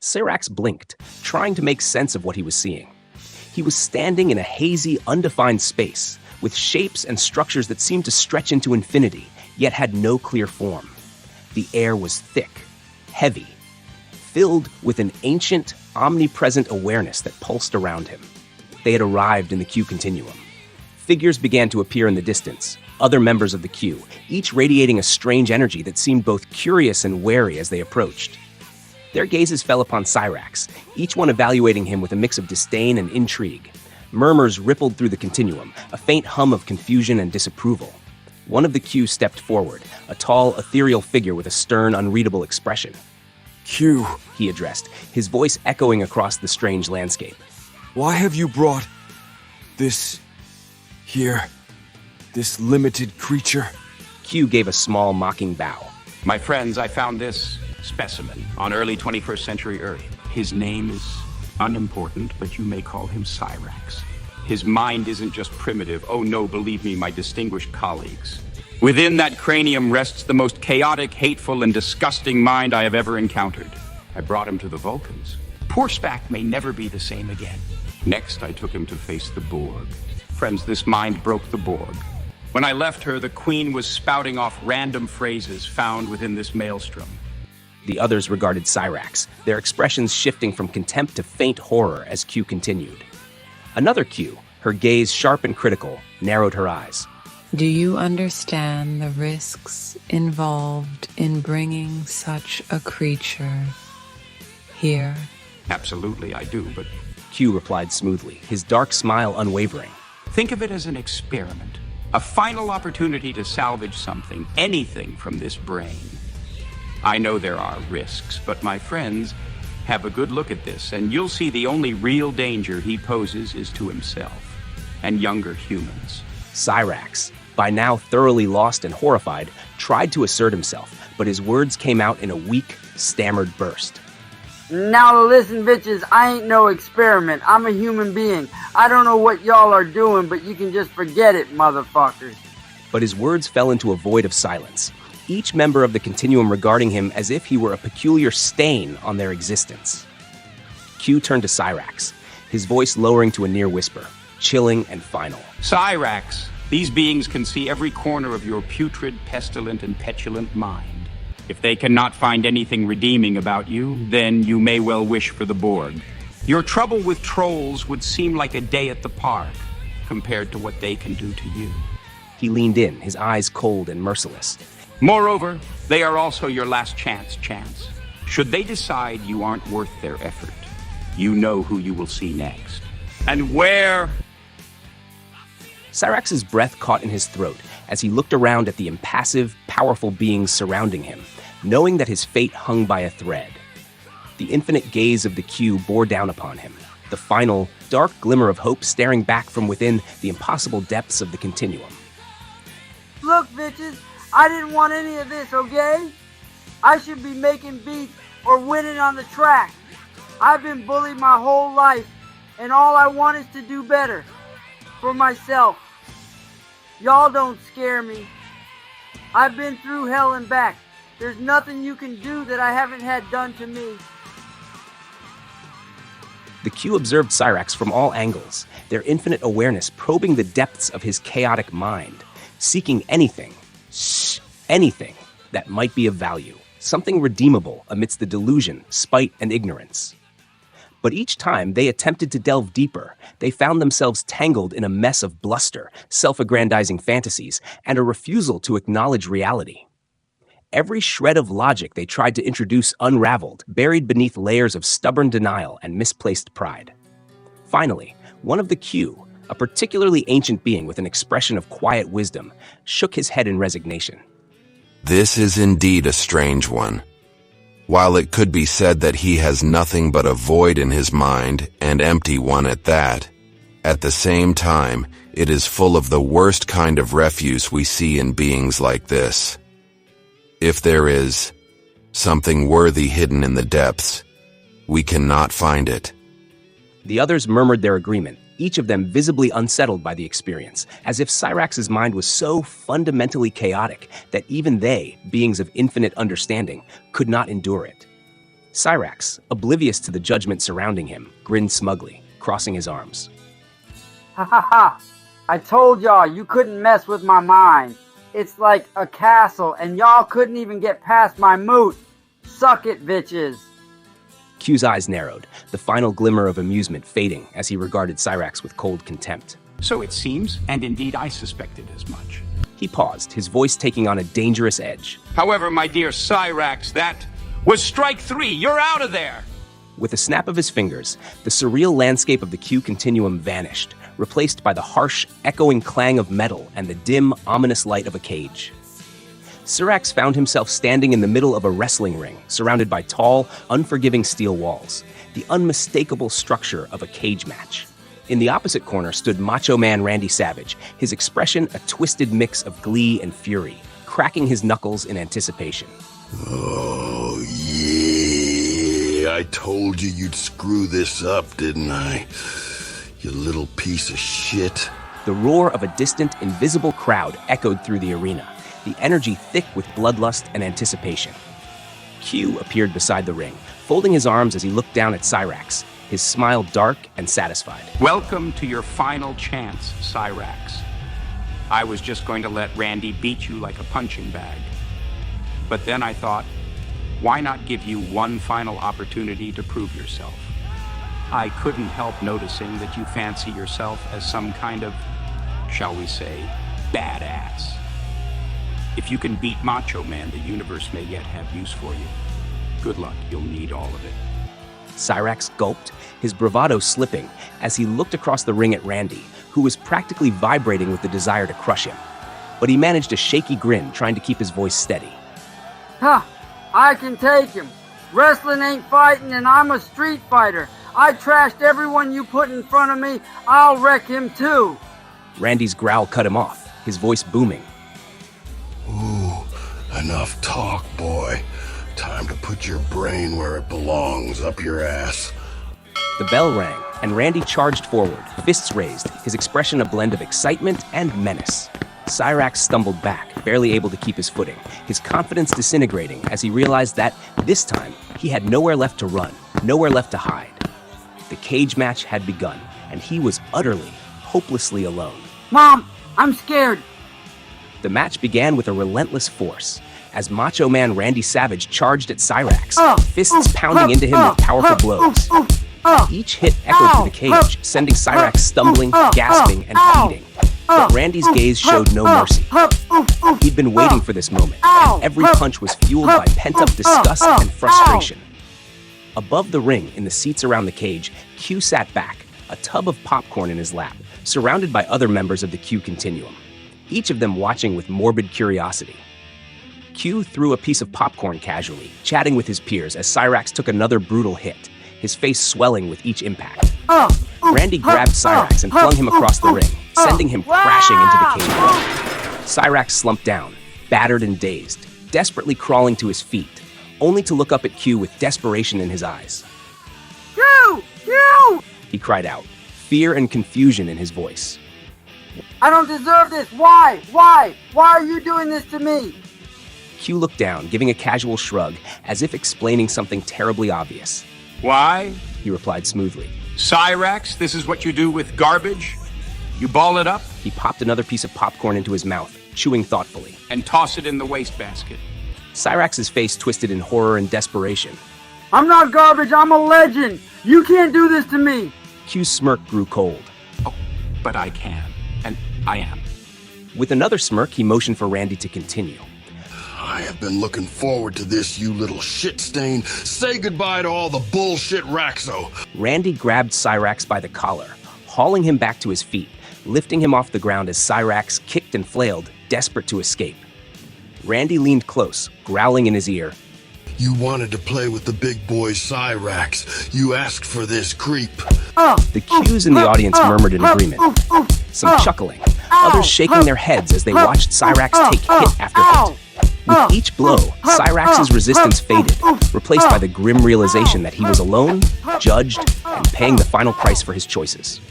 Cyraxx blinked, trying to make sense of what he was seeing. He was standing in a hazy, undefined space, with shapes and structures that seemed to stretch into infinity, yet had no clear form. The air was thick, heavy, filled with an ancient, omnipresent awareness that pulsed around him. They had arrived in the Q continuum. Figures began to appear in the distance, other members of the Q, each radiating a strange energy that seemed both curious and wary as they approached. Their gazes fell upon Cyraxx, each one evaluating him with a mix of disdain and intrigue. Murmurs rippled through the continuum, a faint hum of confusion and disapproval. One of the Q stepped forward, a tall, ethereal figure with a stern, unreadable expression. Q, he addressed, his voice echoing across the strange landscape. Why have you brought this here, this limited creature? Q gave a small, mocking bow. My friends, I found this specimen on early 21st century Earth. His name is unimportant, but you may call him Cyraxx. His mind isn't just primitive. Oh no, believe me, my distinguished colleagues. Within that cranium rests the most chaotic, hateful, and disgusting mind I have ever encountered. I brought him to the Vulcans. Poor Spac may never be the same again. Next, I took him to face the Borg. Friends, this mind broke the Borg. When I left her, the Queen was spouting off random phrases found within this maelstrom. The others regarded Cyraxx, their expressions shifting from contempt to faint horror as Q continued. Another Q, her gaze sharp and critical, narrowed her eyes. Do you understand the risks involved in bringing such a creature here? Absolutely, I do, but Q replied smoothly, his dark smile unwavering. Think of it as an experiment, a final opportunity to salvage something, anything from this brain. I know there are risks, but my friends, have a good look at this, and you'll see the only real danger he poses is to himself and younger humans. Cyraxx, by now thoroughly lost and horrified, tried to assert himself, but his words came out in a weak, stammered burst. Now listen, bitches, I ain't no experiment. I'm a human being. I don't know what y'all are doing, but you can just forget it, motherfuckers. But his words fell into a void of silence, each member of the continuum regarding him as if he were a peculiar stain on their existence. Q turned to Cyraxx, his voice lowering to a near whisper, chilling and final. Cyraxx, these beings can see every corner of your putrid, pestilent, and petulant mind. If they cannot find anything redeeming about you, then you may well wish for the Borg. Your trouble with trolls would seem like a day at the park compared to what they can do to you. He leaned in, his eyes cold and merciless. Moreover, they are also your last chance. Should they decide you aren't worth their effort, you know who you will see next. And where? Cyraxx's breath caught in his throat as he looked around at the impassive, powerful beings surrounding him, knowing that his fate hung by a thread. The infinite gaze of the Q bore down upon him, the final, dark glimmer of hope staring back from within the impossible depths of the continuum. Look, bitches, I didn't want any of this, okay? I should be making beats or winning on the track. I've been bullied my whole life, and all I want is to do better. For myself. Y'all don't scare me. I've been through hell and back. There's nothing you can do that I haven't had done to me. The Q observed Cyraxx from all angles, their infinite awareness probing the depths of his chaotic mind, seeking anything that might be of value, something redeemable amidst the delusion, spite, and ignorance. But each time they attempted to delve deeper, they found themselves tangled in a mess of bluster, self-aggrandizing fantasies, and a refusal to acknowledge reality. Every shred of logic they tried to introduce unraveled, buried beneath layers of stubborn denial and misplaced pride. Finally, one of the Q, a particularly ancient being with an expression of quiet wisdom, shook his head in resignation. This is indeed a strange one. While it could be said that he has nothing but a void in his mind, and empty one at that, at the same time, it is full of the worst kind of refuse we see in beings like this. If there is something worthy hidden in the depths, we cannot find it. The others murmured their agreement, each of them visibly unsettled by the experience, as if Cyraxx's mind was so fundamentally chaotic that even they, beings of infinite understanding, could not endure it. Cyraxx, oblivious to the judgment surrounding him, grinned smugly, crossing his arms. Ha ha ha! I told y'all you couldn't mess with my mind. It's like a castle, and y'all couldn't even get past my moot. Suck it, bitches. Q's eyes narrowed, the final glimmer of amusement fading as he regarded Cyraxx with cold contempt. So it seems, and indeed I suspected as much. He paused, his voice taking on a dangerous edge. However, my dear Cyraxx, that was strike 3. You're out of there! With a snap of his fingers, the surreal landscape of the Q continuum vanished, replaced by the harsh, echoing clang of metal and the dim, ominous light of a cage. Cyraxx found himself standing in the middle of a wrestling ring, surrounded by tall, unforgiving steel walls, the unmistakable structure of a cage match. In the opposite corner stood Macho Man Randy Savage, his expression a twisted mix of glee and fury, cracking his knuckles in anticipation. Oh, yeah. I told you you'd screw this up, didn't I? You little piece of shit. The roar of a distant, invisible crowd echoed through the arena, the energy thick with bloodlust and anticipation. Q appeared beside the ring, folding his arms as he looked down at Cyraxx, his smile dark and satisfied. Welcome to your final chance, Cyraxx. I was just going to let Randy beat you like a punching bag. But then I thought, why not give you one final opportunity to prove yourself? I couldn't help noticing that you fancy yourself as some kind of, shall we say, badass. If you can beat Macho Man, the universe may yet have use for you. Good luck, you'll need all of it. Cyraxx gulped, his bravado slipping as he looked across the ring at Randy, who was practically vibrating with the desire to crush him. But he managed a shaky grin, trying to keep his voice steady. Ha! I can take him. Wrestling ain't fighting, and I'm a street fighter. I trashed everyone you put in front of me. I'll wreck him too. Randy's growl cut him off, his voice booming. Ooh, enough talk, boy. Time to put your brain where it belongs, up your ass. The bell rang, and Randy charged forward, fists raised, his expression a blend of excitement and menace. Cyraxx stumbled back, barely able to keep his footing, his confidence disintegrating as he realized that, this time, he had nowhere left to run, nowhere left to hide. The cage match had begun, and he was utterly, hopelessly alone. Mom, I'm scared. The match began with a relentless force, as Macho Man Randy Savage charged at Cyraxx, fists pounding into him with powerful blows. Each hit echoed through the cage, sending Cyraxx stumbling, gasping, and pleading. But Randy's gaze showed no mercy. He'd been waiting for this moment, and every punch was fueled by pent-up disgust and frustration. Above the ring, in the seats around the cage, Q sat back, a tub of popcorn in his lap, surrounded by other members of the Q continuum, each of them watching with morbid curiosity. Q threw a piece of popcorn casually, chatting with his peers as Cyraxx took another brutal hit, his face swelling with each impact. Randy grabbed Cyraxx and flung him across the ring, sending him crashing into the cage wall. Cyraxx slumped down, battered and dazed, desperately crawling to his feet, only to look up at Q with desperation in his eyes. Q! Q! He cried out, fear and confusion in his voice. I don't deserve this. Why? Why? Why are you doing this to me? Q looked down, giving a casual shrug, as if explaining something terribly obvious. Why? He replied smoothly. Cyraxx, this is what you do with garbage? You ball it up? He popped another piece of popcorn into his mouth, chewing thoughtfully. And toss it in the wastebasket. Cyraxx's face twisted in horror and desperation. I'm not garbage, I'm a legend. You can't do this to me. Q's smirk grew cold. Oh, but I can. And I am. With another smirk, he motioned for Randy to continue. I have been looking forward to this, you little shit stain. Say goodbye to all the bullshit, Raxxo. Randy grabbed Cyraxx by the collar, hauling him back to his feet, lifting him off the ground as Cyraxx kicked and flailed, desperate to escape. Randy leaned close, growling in his ear. You wanted to play with the big boy Cyraxx. You asked for this creep. The Qs in the audience murmured in agreement. Some chuckling, others shaking their heads as they watched Cyraxx take hit after hit. With each blow, Cyraxx's resistance faded, replaced by the grim realization that he was alone, judged, and paying the final price for his choices.